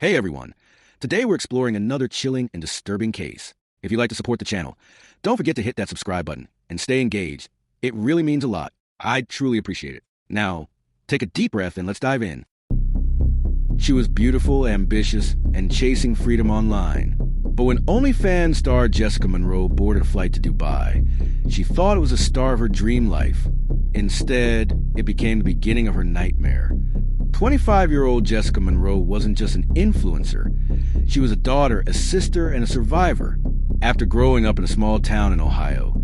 Hey everyone, today we're exploring another chilling and disturbing case. If you'd like to support the channel, don't forget to hit that subscribe button and stay engaged. It really means a lot. I truly appreciate it. Now, take a deep breath and let's dive in. She was beautiful, ambitious, and chasing freedom online. But when OnlyFans star Jessica Monroe boarded a flight to Dubai, she thought it was the start of her dream life. Instead, it became the beginning of her nightmare. 25-year-old Jessica Monroe wasn't just an influencer. She was a daughter, a sister, and a survivor. After growing up in a small town in Ohio,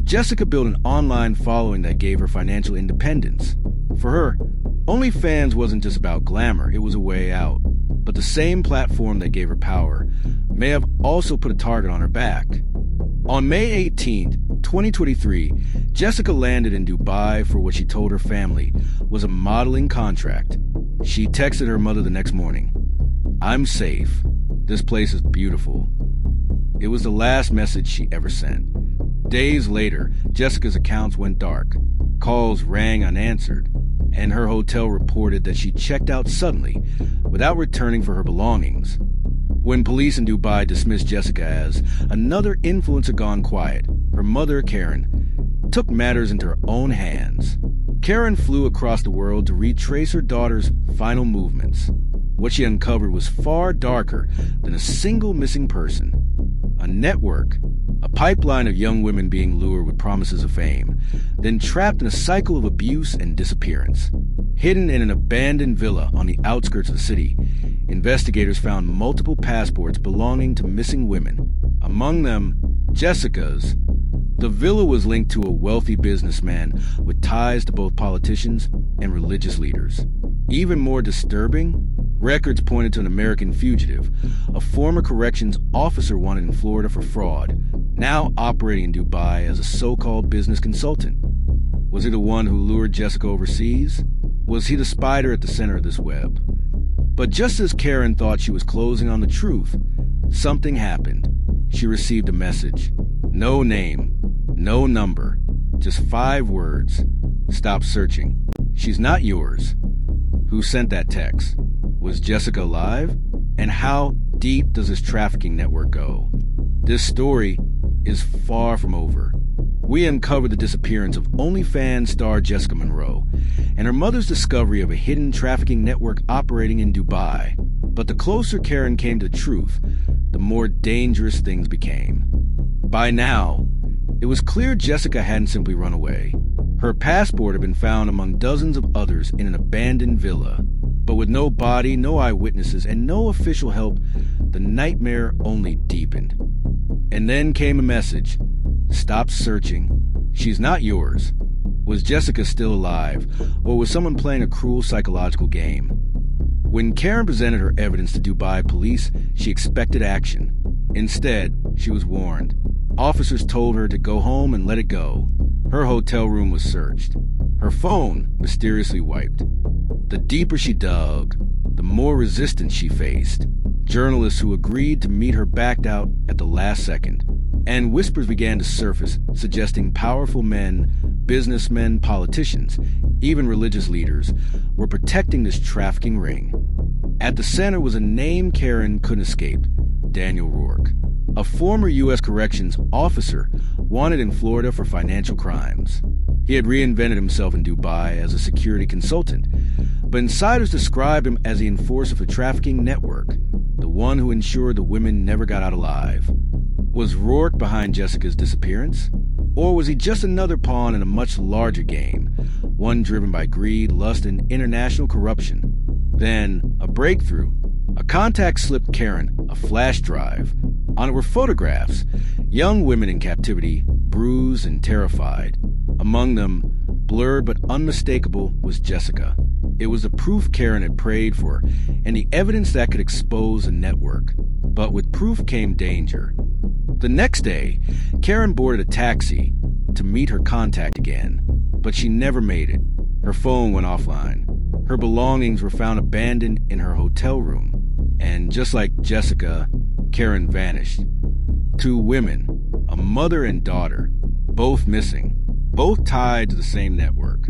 Jessica built an online following that gave her financial independence. For her, OnlyFans wasn't just about glamour, it was a way out. But the same platform that gave her power may have also put a target on her back. On May 18, 2023, Jessica landed in Dubai for what she told her family was a modeling contract. She texted her mother the next morning, "I'm safe. This place is beautiful." It was the last message she ever sent. Days later, Jessica's accounts went dark. Calls rang unanswered, and her hotel reported that she checked out suddenly without returning for her belongings. When police in Dubai dismissed Jessica as another influencer gone quiet, her mother, Karen, took matters into her own hands. Karen flew across the world to retrace her daughter's final movements. What she uncovered was far darker than a single missing person. A network, a pipeline of young women being lured with promises of fame, then trapped in a cycle of abuse and disappearance. Hidden in an abandoned villa on the outskirts of the city, investigators found multiple passports belonging to missing women. Among them, Jessica's. The villa was linked to a wealthy businessman with ties to both politicians and religious leaders. Even more disturbing, records pointed to an American fugitive, a former corrections officer wanted in Florida for fraud, now operating in Dubai as a so-called business consultant. Was he the one who lured Jessica overseas? Was he the spider at the center of this web? But just as Karen thought she was closing on the truth, something happened. She received a message. No name, no number, just 5 words. Stop searching. She's not yours. Who sent that text? Was Jessica alive? And how deep does this trafficking network go? This story is far from over. We uncovered the disappearance of OnlyFans star Jessica Monroe and her mother's discovery of a hidden trafficking network operating in Dubai. But the closer Karen came to the truth, the more dangerous things became. By now, it was clear Jessica hadn't simply run away. Her passport had been found among dozens of others in an abandoned villa. But with no body, no eyewitnesses, and no official help, the nightmare only deepened. And then came a message. Stop searching. She's not yours. Was Jessica still alive, or was someone playing a cruel psychological game? When Karen presented her evidence to Dubai police, she expected action. Instead, she was warned. Officers told her to go home and let it go. Her hotel room was searched. Her phone mysteriously wiped. The deeper she dug, the more resistance she faced. Journalists who agreed to meet her backed out at the last second. And whispers began to surface, suggesting powerful men, businessmen, politicians, even religious leaders, were protecting this trafficking ring. At the center was a name Karen couldn't escape, Daniel Rourke, a former U.S. corrections officer wanted in Florida for financial crimes. He had reinvented himself in Dubai as a security consultant, but insiders described him as the enforcer for trafficking network, the one who ensured the women never got out alive. Was Rourke behind Jessica's disappearance? Or was he just another pawn in a much larger game, one driven by greed, lust, and international corruption? Then, a breakthrough. A contact slipped Karen a flash drive. On it were photographs, young women in captivity, bruised and terrified. Among them, blurred but unmistakable, was Jessica. It was the proof Karen had prayed for, and the evidence that could expose the network. But with proof came danger. The next day, Karen boarded a taxi to meet her contact again, but she never made it. Her phone went offline. Her belongings were found abandoned in her hotel room. And just like Jessica, Karen vanished. 2 women, a mother and daughter, both missing, both tied to the same network.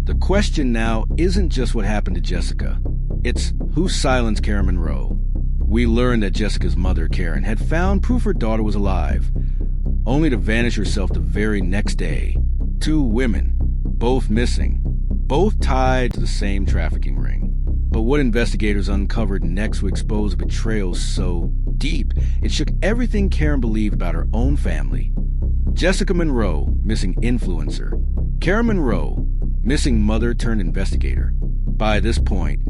The question now isn't just what happened to Jessica. It's who silenced Karen Monroe. we learned that Jessica's mother, Karen, had found proof her daughter was alive, only to vanish herself the very next day. 2 women, both missing, both tied to the same trafficking ring. But what investigators uncovered next would expose a betrayal so deep it shook everything Karen believed about her own family. Jessica Monroe, missing influencer. Karen Monroe, missing mother turned investigator. By this point,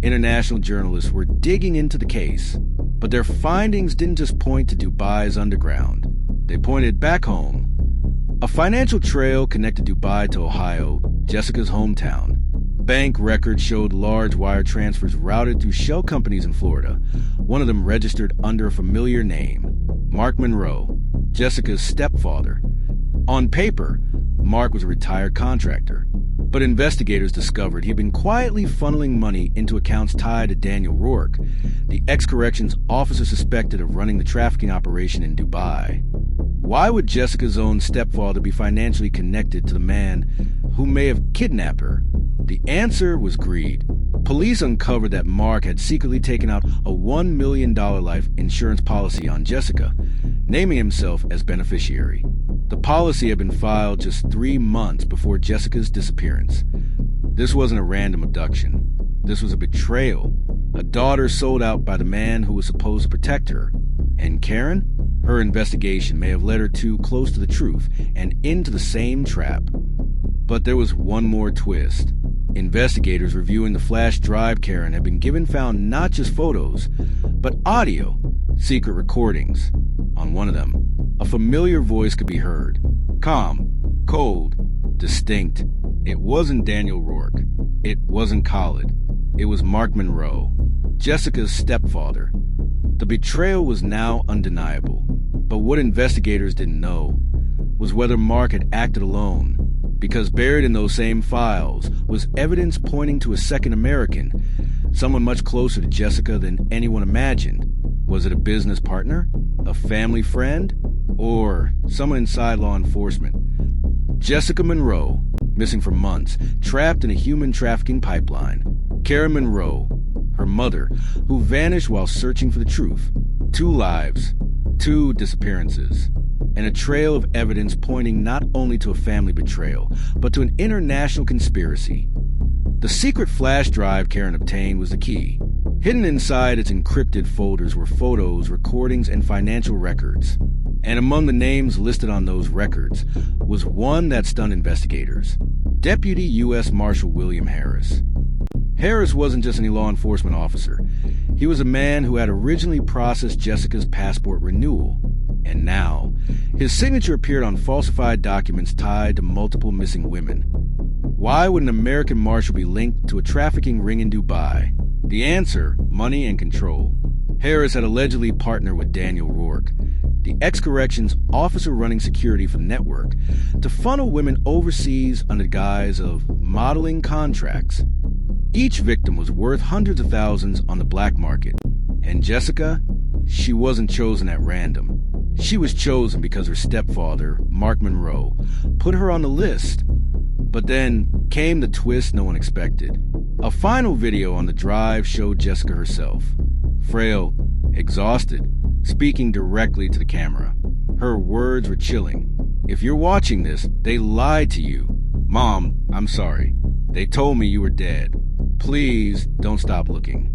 international journalists were digging into the case, but their findings didn't just point to Dubai's underground. They pointed back home. A financial trail connected Dubai to Ohio, Jessica's hometown. Bank records showed large wire transfers routed through shell companies in Florida, one of them registered under a familiar name, Mark Monroe, Jessica's stepfather. On paper, Mark was a retired contractor, but investigators discovered he'd been quietly funneling money into accounts tied to Daniel Rourke, the ex-corrections officer suspected of running the trafficking operation in Dubai. Why would Jessica's own stepfather be financially connected to the man who may have kidnapped her? The answer was greed. Police uncovered that Mark had secretly taken out a $1 million life insurance policy on Jessica, naming himself as beneficiary. The policy had been filed just 3 months before Jessica's disappearance. This wasn't a random abduction. This was a betrayal. A daughter sold out by the man who was supposed to protect her. And Karen? Her investigation may have led her too close to the truth and into the same trap. But there was one more twist. Investigators reviewing the flash drive Karen had been given found not just photos, but audio, secret recordings. On one of them, a familiar voice could be heard. Calm, cold, distinct. It wasn't Daniel Rourke. It wasn't Khalid. It was Mark Monroe, Jessica's stepfather. The betrayal was now undeniable. But what investigators didn't know was whether Mark had acted alone, because buried in those same files was evidence pointing to a second American, someone much closer to Jessica than anyone imagined. Was it a business partner, a family friend, or someone inside law enforcement? Jessica Monroe, missing for months, trapped in a human trafficking pipeline. Karen Monroe, her mother, who vanished while searching for the truth. 2 lives, 2 disappearances, and a trail of evidence pointing not only to a family betrayal, but to an international conspiracy. The secret flash drive Karen obtained was the key. Hidden inside its encrypted folders were photos, recordings, and financial records. And among the names listed on those records was one that stunned investigators: Deputy U.S. Marshal William Harris. Harris wasn't just any law enforcement officer. He was a man who had originally processed Jessica's passport renewal. And now, his signature appeared on falsified documents tied to multiple missing women. Why would an American marshal be linked to a trafficking ring in Dubai? The answer: money and control. Harris had allegedly partnered with Daniel Rourke, the ex-corrections officer running security for the network, to funnel women overseas under the guise of modeling contracts. Each victim was worth hundreds of thousands on the black market. And Jessica? She wasn't chosen at random. She was chosen because her stepfather, Mark Monroe, put her on the list. But then came the twist no one expected. A final video on the drive showed Jessica herself, frail, exhausted, speaking directly to the camera. Her words were chilling. "If you're watching this, they lied to you. Mom, I'm sorry. They told me you were dead. Please don't stop looking."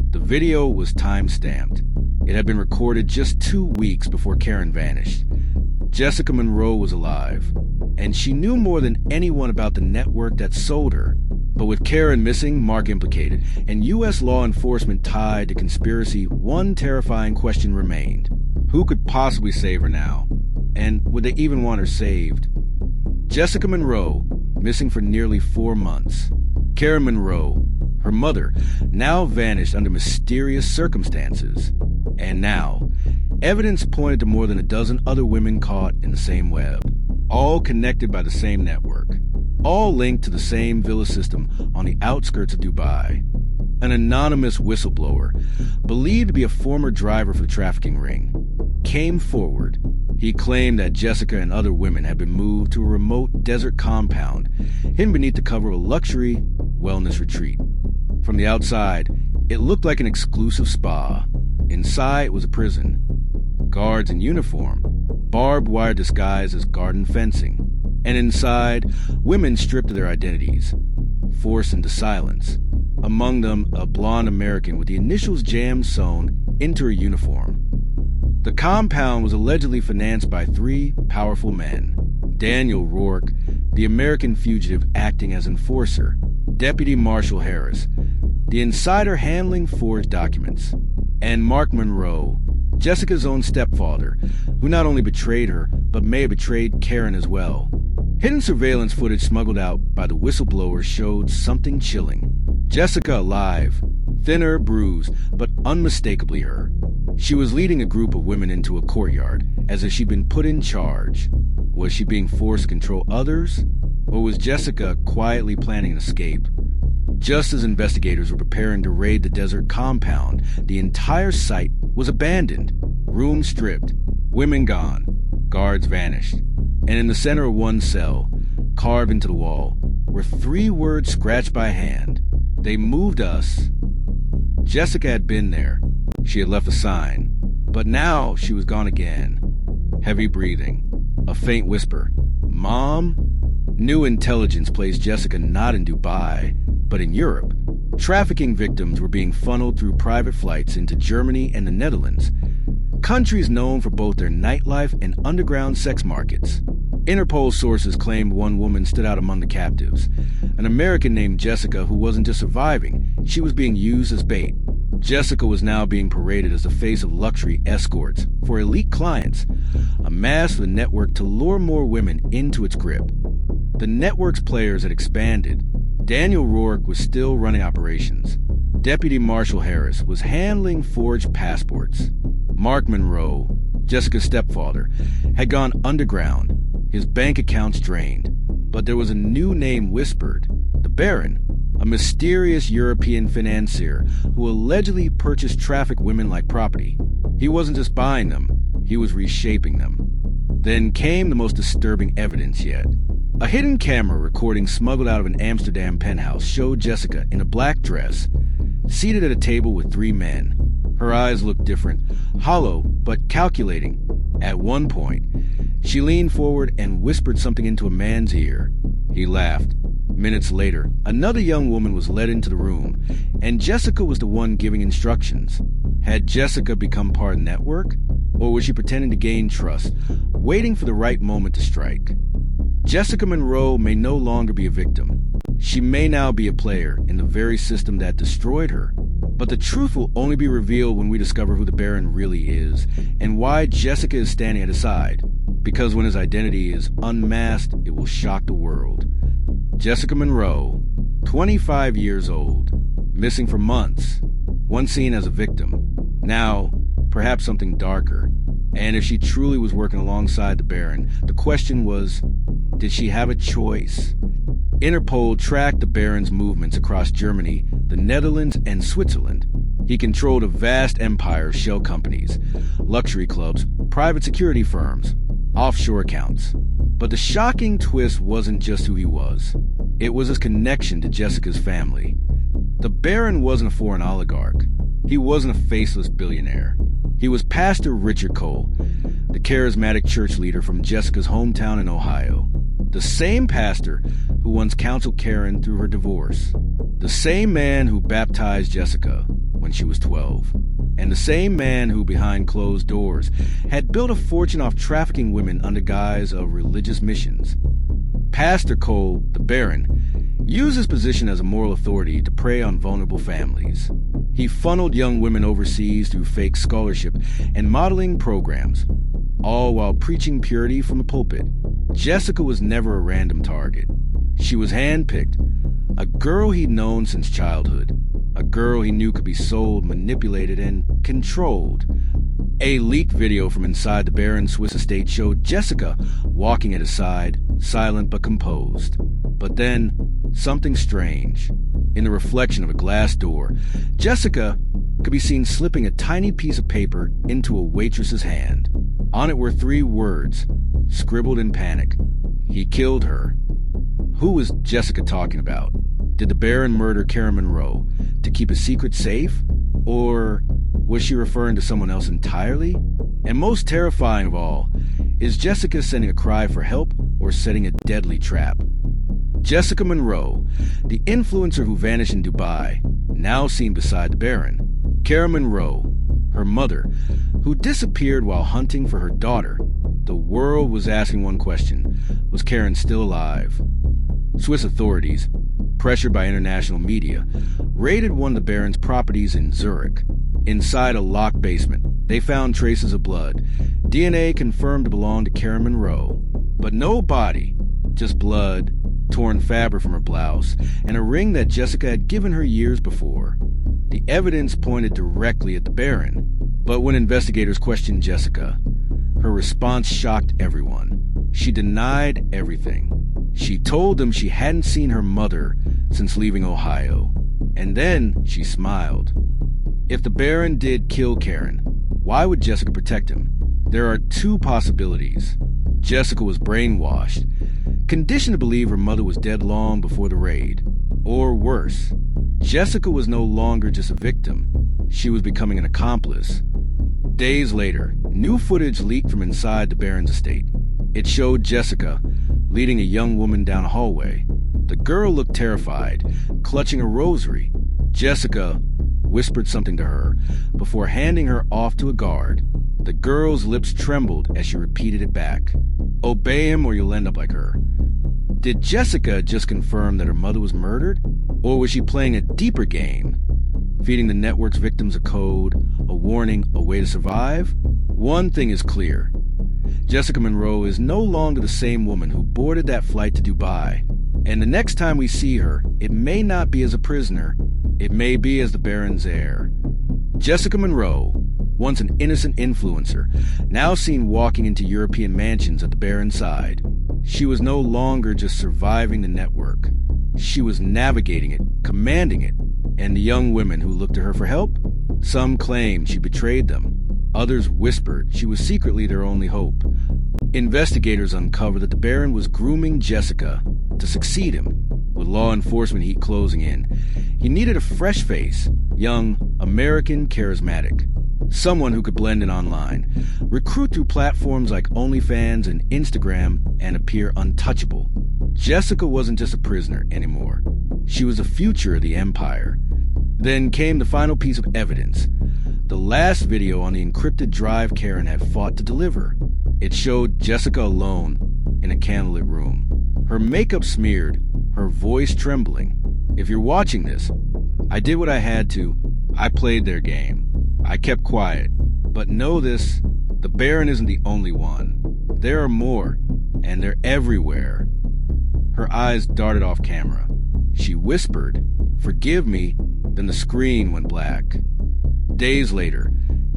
The video was time-stamped. It had been recorded just 2 weeks before Karen vanished. Jessica Monroe was alive, and she knew more than anyone about the network that sold her. But with Karen missing, Mark implicated, and U.S. law enforcement tied to conspiracy, one terrifying question remained. Who could possibly save her now? And would they even want her saved? Jessica Monroe, missing for nearly 4 months. Karen Monroe, her mother, now vanished under mysterious circumstances. And now, evidence pointed to more than a dozen other women caught in the same web, all connected by the same network, all linked to the same villa system on the outskirts of Dubai. An anonymous whistleblower, believed to be a former driver for the trafficking ring, came forward. He claimed that Jessica and other women had been moved to a remote desert compound hidden beneath the cover of a luxury wellness retreat. From the outside, it looked like an exclusive spa. Inside was a prison. Guards in uniform, barbed wire disguised as garden fencing. And inside, women stripped of their identities, forced into silence. Among them, a blonde American with the initials jammed sewn into her uniform. The compound was allegedly financed by 3 powerful men. Daniel Rourke, the American fugitive acting as enforcer. Deputy Marshal Harris, the insider handling forged documents. And Mark Monroe, Jessica's own stepfather, who not only betrayed her, but may have betrayed Karen as well. Hidden surveillance footage smuggled out by the whistleblower showed something chilling. Jessica alive, thinner, bruised, but unmistakably her. She was leading a group of women into a courtyard, as if she'd been put in charge. Was she being forced to control others? Or was Jessica quietly planning an escape? Just as investigators were preparing to raid the desert compound, the entire site was abandoned. Rooms stripped, women gone, guards vanished. And in the center of one cell, carved into the wall, were 3 words scratched by hand. They moved us. Jessica had been there. She had left a sign. But now she was gone again. Heavy breathing. A faint whisper. Mom? New intelligence placed Jessica not in Dubai, but in Europe. Trafficking victims were being funneled through private flights into Germany and the Netherlands, countries known for both their nightlife and underground sex markets. Interpol sources claimed one woman stood out among the captives, an American named Jessica who wasn't just surviving, she was being used as bait. Jessica was now being paraded as the face of luxury escorts for elite clients, a mask for the network to lure more women into its grip. The network's players had expanded. Daniel Rourke was still running operations. Deputy Marshal Harris was handling forged passports. Mark Monroe, Jessica's stepfather, had gone underground, his bank accounts drained. But there was a new name whispered, the Baron, a mysterious European financier who allegedly purchased trafficked women like property. He wasn't just buying them, he was reshaping them. Then came the most disturbing evidence yet. A hidden camera recording smuggled out of an Amsterdam penthouse showed Jessica in a black dress, seated at a table with 3 men. Her eyes looked different, hollow but calculating. At one point, she leaned forward and whispered something into a man's ear. He laughed. Minutes later, another young woman was led into the room, and Jessica was the one giving instructions. Had Jessica become part of the network? Or was she pretending to gain trust, waiting for the right moment to strike? Jessica Monroe may no longer be a victim. She may now be a player in the very system that destroyed her. But the truth will only be revealed when we discover who the Baron really is, and why Jessica is standing at his side. Because when his identity is unmasked, it will shock the world. Jessica Monroe, 25 years old, missing for months, once seen as a victim. Now, perhaps something darker. And if she truly was working alongside the Baron, the question was, did she have a choice? Interpol tracked the Baron's movements across Germany, the Netherlands, and Switzerland. He controlled a vast empire of shell companies, luxury clubs, private security firms, offshore accounts. But the shocking twist wasn't just who he was. It was his connection to Jessica's family. The Baron wasn't a foreign oligarch. He wasn't a faceless billionaire. He was Pastor Richard Cole, the charismatic church leader from Jessica's hometown in Ohio. The same pastor who once counseled Karen through her divorce. The same man who baptized Jessica when she was 12. And the same man who, behind closed doors, had built a fortune off trafficking women under guise of religious missions. Pastor Cole, the Baron, used his position as a moral authority to prey on vulnerable families. He funneled young women overseas through fake scholarship and modeling programs, all while preaching purity from the pulpit. Jessica was never a random target. She was handpicked, a girl he'd known since childhood, a girl he knew could be sold, manipulated, and controlled. A leaked video from inside the Baron's Swiss estate showed Jessica walking at his side, silent but composed. But then, something strange. In the reflection of a glass door, Jessica could be seen slipping a tiny piece of paper into a waitress's hand. On it were 3 words, scribbled in panic. He killed her. Who was Jessica talking about? Did the Baron murder Karen Monroe to keep his secret safe? Or Was she referring to someone else entirely? And most terrifying of all, is Jessica sending a cry for help or setting a deadly trap? Jessica Monroe, the influencer who vanished in Dubai, now seen beside the Baron. Kara Monroe, her mother, who disappeared while hunting for her daughter. The world was asking one question: was Karen still alive? Swiss authorities, pressured by international media, raided one of the Baron's properties in Zurich. Inside a locked basement, they found traces of blood. DNA confirmed to belong to Kara Monroe, but no body, just blood, torn fabric from her blouse, and a ring that Jessica had given her years before. The evidence pointed directly at the Baron, but when investigators questioned Jessica, her response shocked everyone. She denied everything. She told them she hadn't seen her mother since leaving Ohio, and then she smiled. If the Baron did kill Karen, why would Jessica protect him? There are two possibilities. Jessica was brainwashed, conditioned to believe her mother was dead long before the raid. Or worse, Jessica was no longer just a victim. She was becoming an accomplice. Days later, new footage leaked from inside the Baron's estate. It showed Jessica leading a young woman down a hallway. The girl looked terrified, clutching a rosary. Jessica whispered something to her before handing her off to a guard. The girl's lips trembled as she repeated it back. "Obey him or you'll end up like her." Did Jessica just confirm that her mother was murdered? Or was she playing a deeper game, feeding the network's victims a code, a warning, a way to survive? One thing is clear. Jessica Monroe is no longer the same woman who boarded that flight to Dubai. And the next time we see her, it may not be as a prisoner. It may be as the Baron's heir. Jessica Monroe, once an innocent influencer, now seen walking into European mansions at the Baron's side. She was no longer just surviving the network. She was navigating it, commanding it. And the young women who looked to her for help? Some claimed she betrayed them. Others whispered she was secretly their only hope. Investigators uncovered that the Baron was grooming Jessica to succeed him. With law enforcement heat closing in, he needed a fresh face, young, American, charismatic. Someone who could blend in online, recruit through platforms like OnlyFans and Instagram, and appear untouchable. Jessica wasn't just a prisoner anymore. She was the future of the empire. Then came the final piece of evidence. The last video on the encrypted drive Karen had fought to deliver. It showed Jessica alone in a candlelit room. Her makeup smeared, her voice trembling. If you're watching this, I did what I had to. I played their game. I kept quiet. But know this, the Baron isn't the only one. There are more, and they're everywhere. Her eyes darted off camera. She whispered, "Forgive me," then the screen went black. Days later,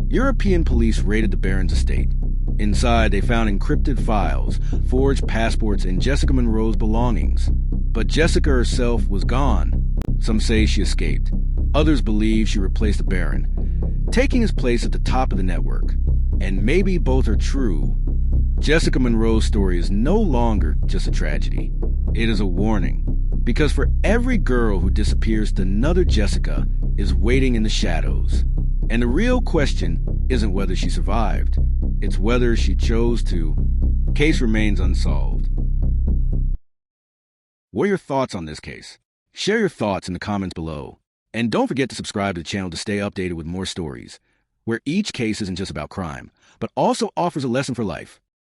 European police raided the Baron's estate. Inside, they found encrypted files, forged passports, and Jessica Monroe's belongings. But Jessica herself was gone. Some say she escaped. Others believe she replaced the Baron, taking his place at the top of the network. And maybe both are true. Jessica Monroe's story is no longer just a tragedy. It is a warning. Because for every girl who disappears, another Jessica is waiting in the shadows. And the real question isn't whether she survived. It's whether she chose to. Case remains unsolved. What are your thoughts on this case? Share your thoughts in the comments below. And don't forget to subscribe to the channel to stay updated with more stories, where each case isn't just about crime, but also offers a lesson for life.